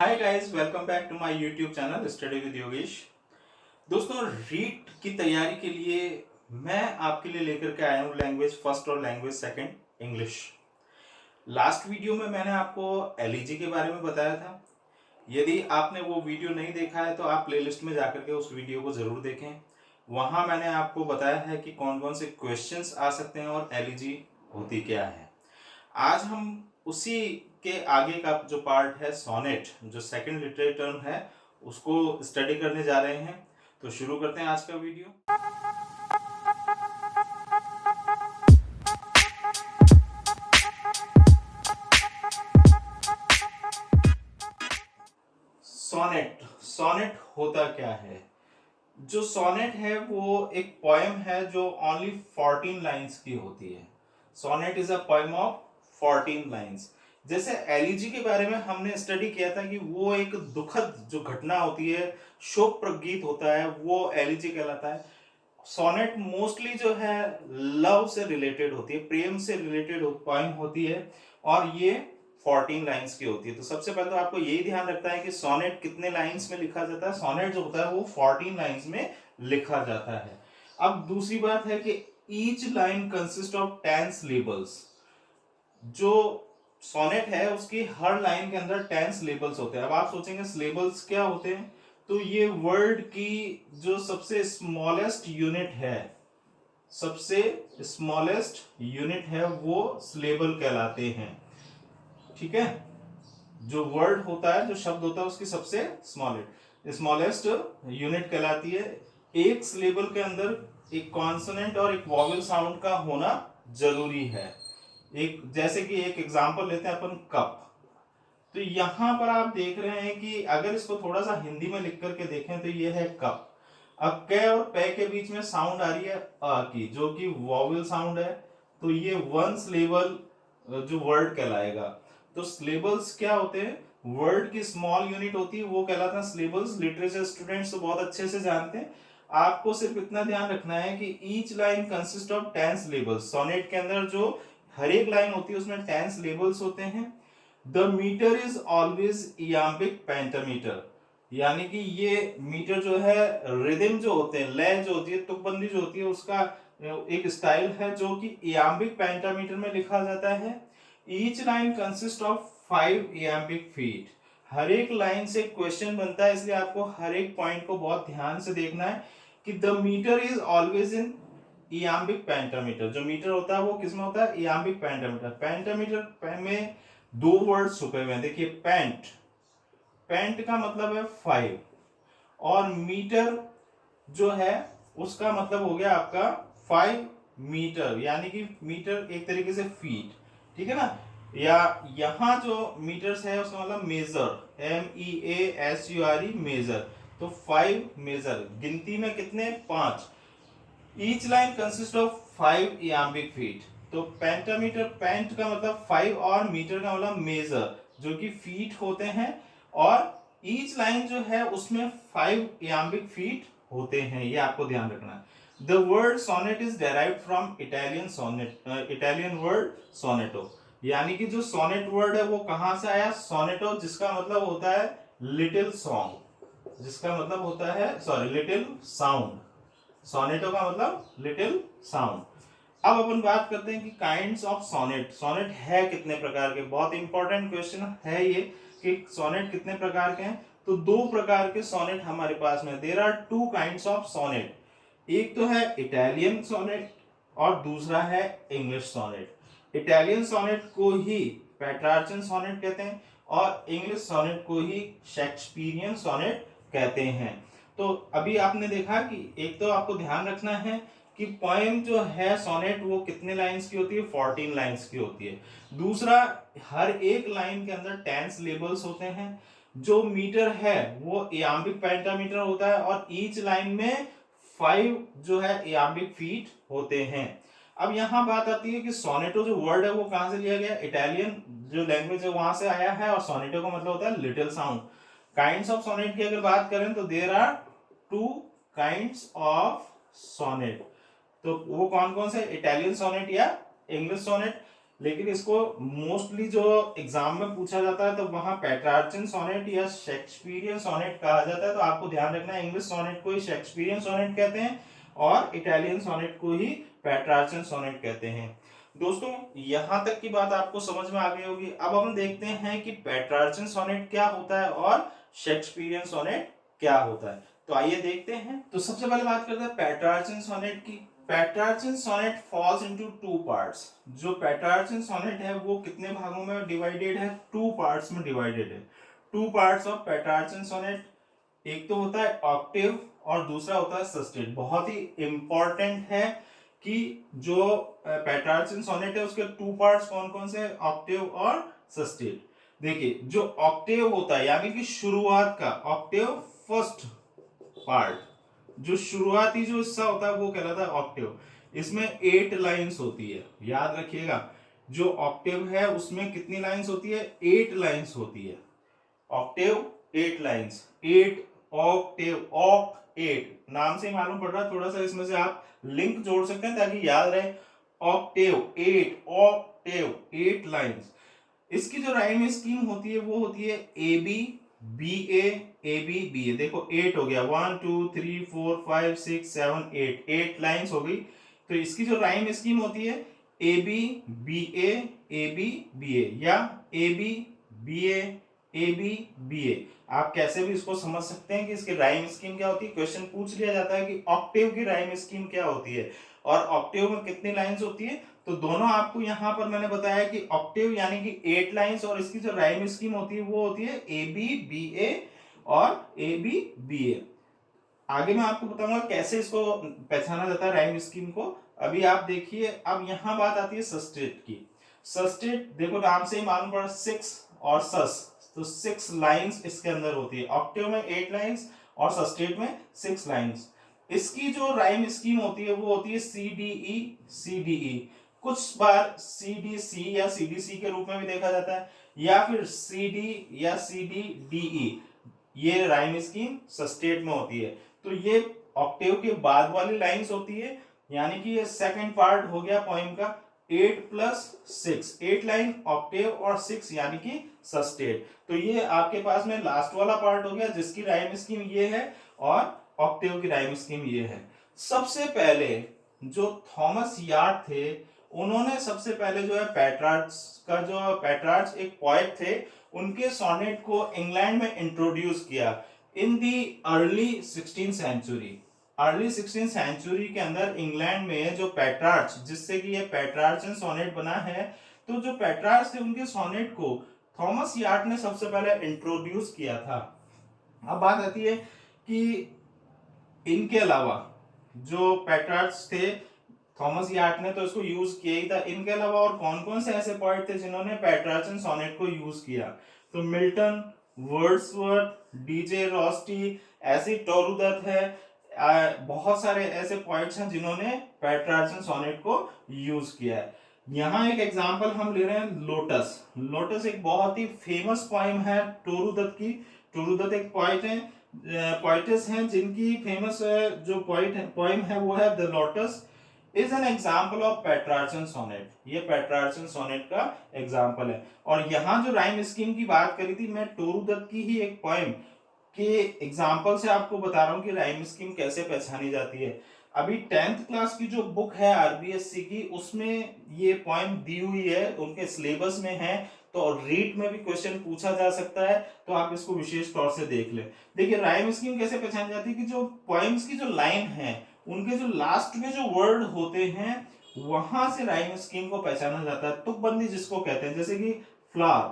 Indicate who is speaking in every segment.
Speaker 1: Hi guys, welcome back to my YouTube channel study with Yogesh. दोस्तों, REET की तैयारी के लिए मैं आपके लिए लेकर के आया हूँ लैंग्वेज फर्स्ट और language second English. Last video में मैंने आपको एलईजी के बारे में बताया था। यदि आपने वो वीडियो नहीं देखा है तो आप प्लेलिस्ट में जाकर के उस वीडियो को ज़रूर देखें। वहाँ मैंने आपको बताया है कि कौन कौन से क्वेश्चंस आ सकते हैं और एलईजी होती क्या है। आज हम उसी के आगे का जो पार्ट है सोनेट, जो सेकंड लिटरेरी टर्म है, उसको स्टडी करने जा रहे हैं। तो शुरू करते हैं आज का वीडियो। सोनेट सोनेट होता क्या है? जो सोनेट है वो एक पोएम है जो ओनली 14 लाइंस की होती है। Sonnet is a poem of 14 lines. जैसे एलिजी के बारे में हमने स्टडी किया था कि वो एक दुखद जो घटना होती है, शोक प्रगीत होता है, वो एलिजी कहलाता है। सोनेट मोस्टली जो है लव से रिलेटेड होती है, प्रेम से रिलेटेड पोएम होती है और ये 14 लाइंस की होती है। तो सबसे पहले तो आपको यही ध्यान रखना है कि सोनेट कितने लाइंस में लिखा जाता है। सोनेट जो होता है वो 14 लाइंस में लिखा जाता है। अब दूसरी बात है कि each line consist of 10 syllables. जो सोनेट है उसकी हर लाइन के अंदर 10 सिलेबल्स होते हैं। अब आप सोचेंगे सिलेबल्स क्या होते हैं, तो ये वर्ड की जो सबसे स्मॉलेस्ट यूनिट है, सबसे स्मॉलेस्ट यूनिट है वो सिलेबल कहलाते हैं। ठीक है, जो वर्ड होता है, जो शब्द होता है, उसकी सबसे स्मॉलेस्ट यूनिट कहलाती है। एक सिलेबल के अंदर एक कॉन्सोनेंट और एक वॉवेल साउंड का होना जरूरी है। एक जैसे कि एक एग्जांपल लेते हैं अपन, कप। तो यहां पर आप देख रहे हैं कि अगर इसको थोड़ा सा हिंदी में लिख करके देखें तो ये है कप। अब क और पे के बीच में साउंड आ रही है अ की, जो कि वॉवेल साउंड है। तो ये वन सिलेबल जो वर्ड कहलाएगा। तो सिलेबल्स क्या होते हैं? वर्ड की स्मॉल यूनिट होती है, वो कहलाता है सिलेबल्स। लिटरेचर स्टूडेंट्स तो बहुत अच्छे से जानते हैं। आपको सिर्फ इतना ध्यान रखना है कि each line consist of 10 syllables. Sonnet के अंदर जो हर एक लाइन होती है उसमें 10 सिलेबल्स होते हैं। The metre is always iambic pentameter, यानी कि ये मीटर जो है, रिदम जो होते हैं, लय जो होती है, तुकबंदी जो होती है, उसका एक स्टाइल है जो कि इयाम्बिक पेंटामीटर में लिखा जाता है। Each line consist of 5 iambic feet. हर एक लाइन से क्वेश्चन बनता है, इसलिए आपको हर एक पॉइंट को बहुत ध्यान से देखना है कि the metre is always in iambic pentameter. जो मीटर होता है वो किसमें होता है? इयाम्बिक पेंटामीटर। पेंटामीटर में दो वर्ड छुपे हुए हैं। देखिए, पेंट, पेंट का मतलब है 5, और मीटर जो है उसका मतलब हो गया आपका 5 मीटर, यानी कि मीटर एक तरीके से फीट। ठीक है ना? या यहां जो मीटर्स है उसका मतलब मेजर, MEASURE, मेजर। तो 5 मेजर, गिनती में कितने? 5। Each line consist of 5 iambic feet. तो पेंटामीटर, पेंट का मतलब 5 और मीटर का मतलब मेजर, जो कि फीट होते हैं। और ईच लाइन जो है उसमें 5 इयाम्बिक फीट होते हैं, ये आपको ध्यान रखना है। The word sonnet is derived from Italian sonnet, Italian word sonetto. यानी कि जो सोनेट वर्ड है वो कहां से आया? सोनेटो, जिसका मतलब होता है लिटिल सॉन्ग, जिसका मतलब होता है, सॉरी, लिटिल साउंड। सोनेटो का मतलब लिटिल साउंड। अब अपन बात करते हैं कि काइंड्स ऑफ सोनेट। सोनेट है कितने प्रकार के? बहुत इंपॉर्टेंट क्वेश्चन है ये कि सोनेट कितने प्रकार के हैं। तो दो प्रकार के सोनेट हमारे पास में, there are two kinds of sonnet. एक तो है इटालियन सोनेट और दूसरा है इंग्लिश सोनेट। इटालियन सोनेट को ही पेट्रार्चन सोनेट कहते हैं और इंग्लिश सोनेट को ही शेक्सपियरियन सोनेट कहते हैं। तो अभी आपने देखा कि एक तो आपको ध्यान रखना है कि पोएम जो है सोनेट वो कितने लाइंस की होती है? 14 लाइंस की होती है। दूसरा, हर एक लाइन के अंदर 10 सिलेबल्स होते हैं। जो मीटर है वो इयाम्बिक पेंटामीटर होता है और ईच लाइन में 5 जो है इयाम्बिक फीट होते हैं। अब यहां बात आती है कि सोनेटो जो वर्ड है वो कहां से लिया गया? इटालियन जो लैंग्वेज है वहां से आया है, और सोनेटो का मतलब होता है little sound. Kinds of sonnet की अगर बात करें तो there are two kinds of sonnet. तो वो कौन कौन से? इटालियन सोनेट या इंग्लिश सोनेट। लेकिन इसको मोस्टली जो एग्जाम में पूछा जाता है तो वहां पेट्रार्चन सोनेट या शेक्सपियरियन सोनेट कहा जाता है। तो आपको ध्यान रखना है, इंग्लिश सोनेट को ही शेक्सपियरियन सोनेट कहते हैं और इटालियन सोनेट को ही पेट्रार्चन सोनेट कहते हैं। दोस्तों यहां तक की बात आपको समझ में आ गई होगी। अब हम देखते हैं कि पेट्रार्चन सोनेट क्या होता है और शेक्सपियरियन सोनेट क्या होता है। तो आइए देखते हैं। तो सबसे पहले बात करते हैं पेट्रार्चन सोनेट की। Petrarchan sonnet falls into two parts. जो पेट्रार्चन सोनेट है वो कितने भागों में डिवाइडेड है? टू पार्ट्स में डिवाइडेड है। Two parts of Petrarchan sonnet, एक तो होता है ऑक्टेव और दूसरा होता है सस्टेट। बहुत ही इंपॉर्टेंट है कि जो पेट्रार्चन सोनेट है उसके टू पार्ट्स कौन कौन से हैं? ऑक्टेव और सस्टेट। देखिए जो ऑक्टेव होता है यानी कि शुरुआत का ऑक्टेव, फर्स्ट पार्ट, जो शुरुआती जो हिस्सा होता है वो कहलाता है ऑक्टेव। इसमें 8 लाइंस होती है, याद रखिएगा। जो ऑक्टेव है उसमें कितनी लाइंस होती है? 8 लाइंस होती है। ऑक्टेव 8 लाइंस, 8 ऑक्टेव, ऑक्ट 8 नाम से ही मालूम पड़ रहा है। थोड़ा सा इसमें से आप लिंक जोड़ सकते हैं ताकि याद रहे। Octave 8, octave 8 lines. इसकी जो राइम स्कीम होती है वो होती है A B B A B B A. देखो 8 हो गया, 1 2 3 4 5 6 7 8, 8 लाइंस हो गई। तो इसकी जो राइम स्कीम होती है ए बी बी ए या ए बी बी ए। आप कैसे भी इसको समझ सकते हैं कि इसकी राइम स्कीम क्या होती है। क्वेश्चन पूछ लिया जाता है कि ऑक्टेव की राइम स्कीम क्या होती है और ऑक्टेव में कितनी लाइंस होती है। तो दोनों आपको यहां पर मैंने बताया कि ऑक्टेव यानी कि 8 लाइंस और इसकी जो राइम स्कीम होती है वो होती है ए बी बी ए और ए बी बी ए। आगे मैं आपको बताऊंगा कैसे इसको पहचाना जाता है राइम स्कीम को। अभी आप देखिए, अब यहां बात आती है सस्टेट की। सस्टेट देखो नाम से ही मालूम पड़ा, 6 और सस, तो 6 लाइंस इसके अंदर होती है। ऑक्टेव में 8 लाइंस और सस्टेट में 6 लाइंस। इसकी जो राइम स्कीम होती है वो होती है सी डी ई। कुछ बार सी डी सी या सी डी सी के रूप में भी देखा जाता है, या फिर सी डी या सी डी डी ई। ये राइम स्कीम सस्टेट में होती है। तो ये ऑक्टेव के बाद वाली लाइंस होती है, यानी कि ये सेकंड पार्ट हो गया पोएम का। 8 प्लस 6, 8 लाइन ऑक्टेव और 6 यानी कि सस्टेट। तो ये आपके पास में लास्ट वाला पार्ट हो गया जिसकी राइम स्कीम ये है और ऑक्टेव की राइम स्कीम ये है। सबसे पहले जो थॉमस यार्ड थे उन्होंने सबसे पहले जो है पेट्रार्च एक पोएट थे, उनके सोनेट को इंग्लैंड में इंट्रोड्यूस किया in the early 16th century. Early 16th century के अंदर इंग्लैंड में जो पेट्रार्च, जिससे कि ये पेट्रार्चन सोनेट बना है, तो जो पेट्रार्च थे उनके सोनेट को थॉमस यार्ड ने सबसे पहले इंट्रोड्यूस किया था। अब बात आती है कि इनके अलावा जो पेट्रार्च थे थॉमस यार्ड ने तो इसको यूज किया ही था, इनके अलावा और कौन कौन से ऐसे पोएट थे जिन्होंने पेट्रार्चन सोनेट को यूज किया? तो मिल्टन, वर्ड्सवर्थ, डीजे रॉस्टी, ऐसी टोरूदत्त है। बहुत सारे ऐसे पोएट्स हैं जिन्होंने पेट्रार्चन सोनेट को यूज किया है। यहाँ एक एग्जांपल हम ले रहे हैं, लोटस। लोटस एक बहुत ही फेमस पोएम है टोरूदत्त की। टोरूदत्त एक पोएट है, पोएटिस हैं जिनकी फेमस जो पोएम है वो है the lotus is an example of Petrarchan sonnet. ये पेट्रार्चन सोनेट का एग्जाम्पल है। और यहाँ जो राइम स्कीम की बात करी थी, मैं टोरूदत्त की ही एक पोएम के एग्जाम्पल से आपको बता रहा हूँ कि राइम स्कीम कैसे पहचानी जाती है। अभी 10th क्लास की जो बुक है आरबीएससी की, उसमें ये पोएम दी हुई है, उनके सिलेबस में है। तो रीट में भी क्वेश्चन पूछा जा सकता है, तो आप इसको विशेष तौर से देख लें। देखिए राइम स्कीम कैसे पहचानी जाती है कि जो पोएम्स की जो लाइन है उनके जो लास्ट में जो वर्ड होते हैं वहां से राइम स्कीम को पहचाना जाता है। तुकबंदी जिसको कहते हैं, जैसे कि फ्लावर,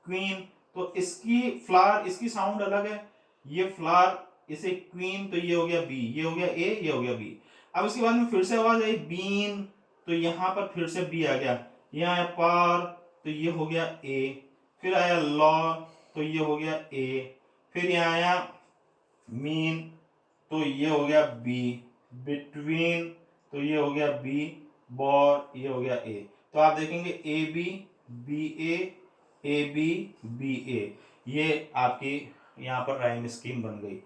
Speaker 1: क्वीन, तो इसकी फ्लावर, इसकी साउंड अलग है। ये फ्लावर, इसे क्वीन, तो ये हो गया बी, ये हो गया ए, ये हो गया बी। अब इसके बाद में फिर से आवाज आई बीन, तो यहां पर फिर से बी आ गया। यहाँ आया पार, तो ये हो गया ए। फिर आया लॉ, तो ये हो गया ए। फिर यहाँ आया मीन, तो ये हो गया बी। बिटवीन, तो ये हो गया बी। बॉर, ये हो गया ए। तो आप देखेंगे A B B A B B A, ये आपकी यहाँ पर राइम स्कीम बन गई।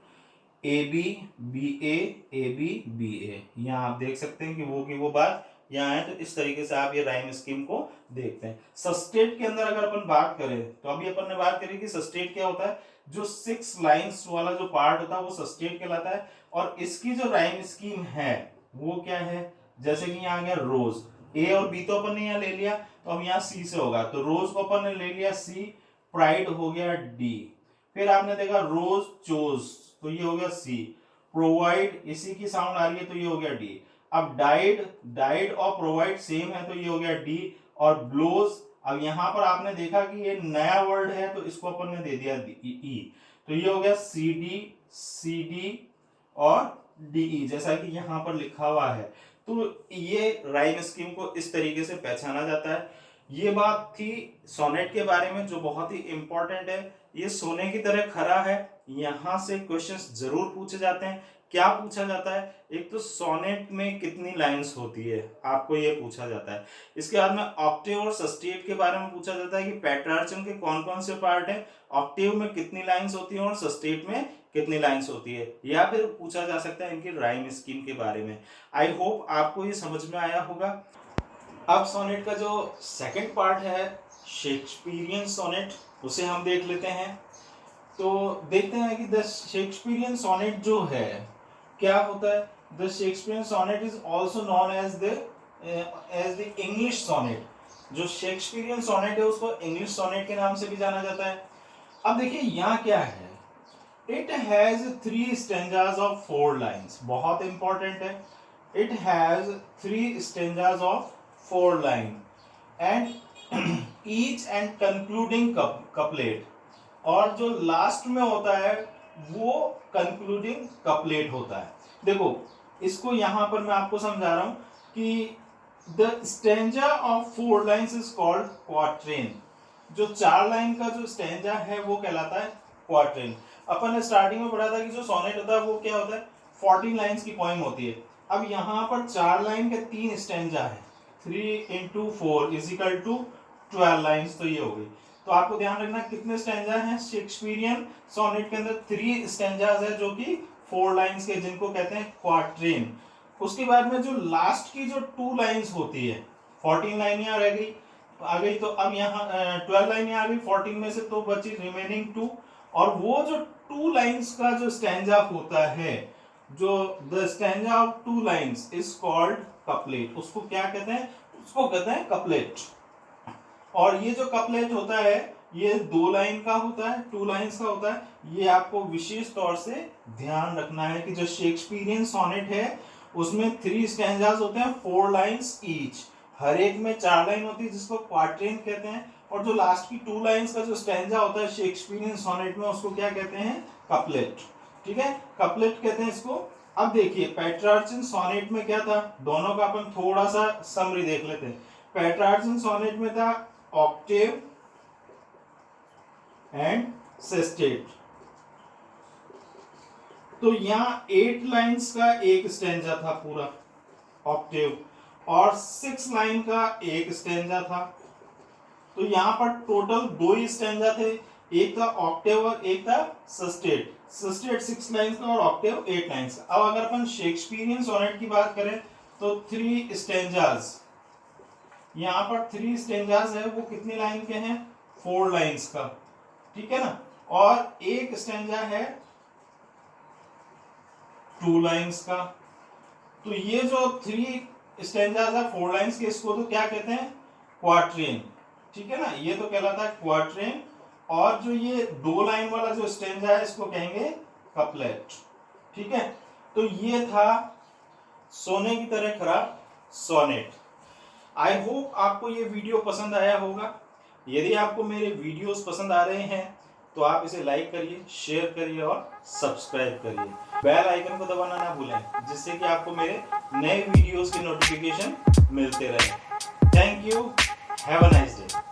Speaker 1: A B B A B B A, यहाँ आप देख सकते हैं कि वो बात यहाँ है, तो इस तरीके से आप ये राइम स्कीम को देखते हैं। सस्टेट के अंदर अगर अपन बात करें तो अभी अपन ने बात करी कि सस्टेट क्या होता है, जो 6 लाइंस वाला जो पार्ट होता है वो सस्टेट कहलाता है। और इसकी जो राइम स्कीम है वो क्या है, जैसे कि यहाँ आ गया रोज, ए और बी तो अपन ने यहाँ ले लिया, तो अब यहाँ सी से होगा, तो रोज को अपन ने ले लिया सी, प्राइड हो गया डी, फिर आपने देखा रोज चोज, तो ये हो गया सी, प्रोवाइड इसी की साउंड आ रही है तो ये हो गया डी। अब डाइड, डाइड और प्रोवाइड सेम है तो ये हो गया डी। और ब्लोज, अब यहां पर आपने देखा कि ये नया वर्ड है तो इसको अपन ने दे दिया ई, तो ये हो गया सी डी और डी, जैसा कि यहां पर लिखा हुआ है। तो ये राइम स्कीम को इस तरीके से पहचाना जाता है। ये बात थी सोनेट के बारे में जो बहुत ही इंपॉर्टेंट है। ये सोने की तरह खरा है, यहां से क्वेश्चंस जरूर पूछे जाते हैं। क्या पूछा जाता है, एक तो सोनेट में कितनी लाइंस होती है आपको ये पूछा जाता है। इसके बाद में ऑक्टेव और सस्टेट के बारे में पूछा जाता है कि पेट्रार्चन के कौन कौन से पार्ट है, ऑक्टेव में कितनी लाइंस होती है और सस्टेट में कितनी लाइंस होती है, या फिर पूछा जा सकता है इनकी राइम स्कीम के बारे में। आई होप आपको ये समझ में आया होगा। अब सोनेट का जो सेकंड पार्ट है शेक्सपियरियन सोनेट, उसे हम देख लेते हैं। तो देखते हैं कि द शेक्सपियरियन सोनेट जो है क्या होता है। The Shakespearean sonnet is also known as the English sonnet. जो शेक्सपियरियन सोनेट है उसको इंग्लिश सोनेट के नाम से भी जाना जाता है। अब देखिए यहाँ क्या है, it has 3 stanzas of 4 lines, बहुत इंपॉर्टेंट है। It has 3 stanzas of 4 line and each and concluding couplet, और जो लास्ट में होता है वो कंक्लूडिंग कपलेट होता है। देखो इसको यहां पर मैं आपको समझा रहा हूं कि the stanza of 4 lines is called quatrain. जो 4 लाइन का जो स्टेंजा है वो कहलाता है क्वाट्रेन। अपन ने स्टार्टिंग में पढ़ा था कि जो सोनेट होता है वो क्या होता है, 14 लाइन्स की पोएम होती है। अब यहाँ पर 4 लाइन के 3 स्टेंजा है, 3 into 4 इजिकल टू 12 लाइन्स, तो ये हो गई। तो आपको ध्यान रखना कितने स्टेंजा हैं शेक्सपियरियन सोनेट के अंदर, 3 स्टेंजाज है जो कि 4 लाइन्स के, जिनको कहते हैं क्वाट्रेन। उसके बाद में जो लास्ट की जो 2 लाइन्स होती है, 14 लाइन यहाँ रह गई आ गई, तो अब यहाँ 12 लाइन यहाँ आ गई, 14 में से तो बची रिमेनिंग 2, और वो जो 2 लाइन्स का जो स्टेंजा होता है, जो the stanza of 2 lines is called couplet. उसको क्या कहते हैं, उसको कहते हैं कपलेट। और ये जो कपलेट होता है ये 2 लाइन का होता है, 2 लाइन्स का होता है। ये आपको विशेष तौर से ध्यान रखना है कि जो शेक्सपियरियन सोनेट है उसमें 3 स्टेंजास होते हैं, 4 लाइन्स ईच, हर एक में 4 लाइन होती है जिसको क्वाट्रेन कहते हैं। और जो लास्ट की 2 लाइन्स का जो स्टेंजा होता है शेक्सपियरियन सोनेट में उसको क्या कहते हैं, कपलेट। ठीक है, कपलेट कहते हैं इसको। अब देखिए पेट्रार्चन सोनेट में क्या था, दोनों का अपन थोड़ा सा समरी देख लेते हैं। पेट्रार्चन सोनेट में था ऑक्टेव एंड सेस्टेट। तो यहाँ 8 लाइंस का एक स्टेंजा था पूरा ऑक्टेव, और 6 लाइन का एक स्टेंजा था। तो यहाँ पर टोटल 2 ही स्टेंजा थे, एक था ऑक्टेव और एक था सस्टेट। सस्टेट 6 लाइंस का और ऑक्टेव 8 लाइंस का। अब अगर अपन शेक्सपियरियन सोनेट की बात करें तो 3 स्टेंजास, यहाँ पर 3 स्टेंजास है, वो कितनी लाइन के हैं, 4 लाइंस का, ठीक है ना। और एक स्टेंजा है 2 लाइंस का। तो ये जो 3 स्टेंजास है 4 लाइंस के, इसको तो क्या कहते हैं, क्वाट्रेन, ठीक है ना, ये तो कहलाता है क्वाट्रेन। और जो ये 2 लाइन वाला जो स्टेंजा है इसको कहेंगे कपलेट, ठीक है। तो ये था सोने की तरह खरा सोनेट। आई होप आपको ये वीडियो पसंद आया होगा। यदि आपको मेरे वीडियोस पसंद आ रहे हैं तो आप इसे लाइक करिए, शेयर करिए और सब्सक्राइब करिए। बेल आइकन को दबाना ना भूलें, जिससे कि आपको मेरे नए वीडियोस की नोटिफिकेशन मिलते रहे। Thank you, have a nice day.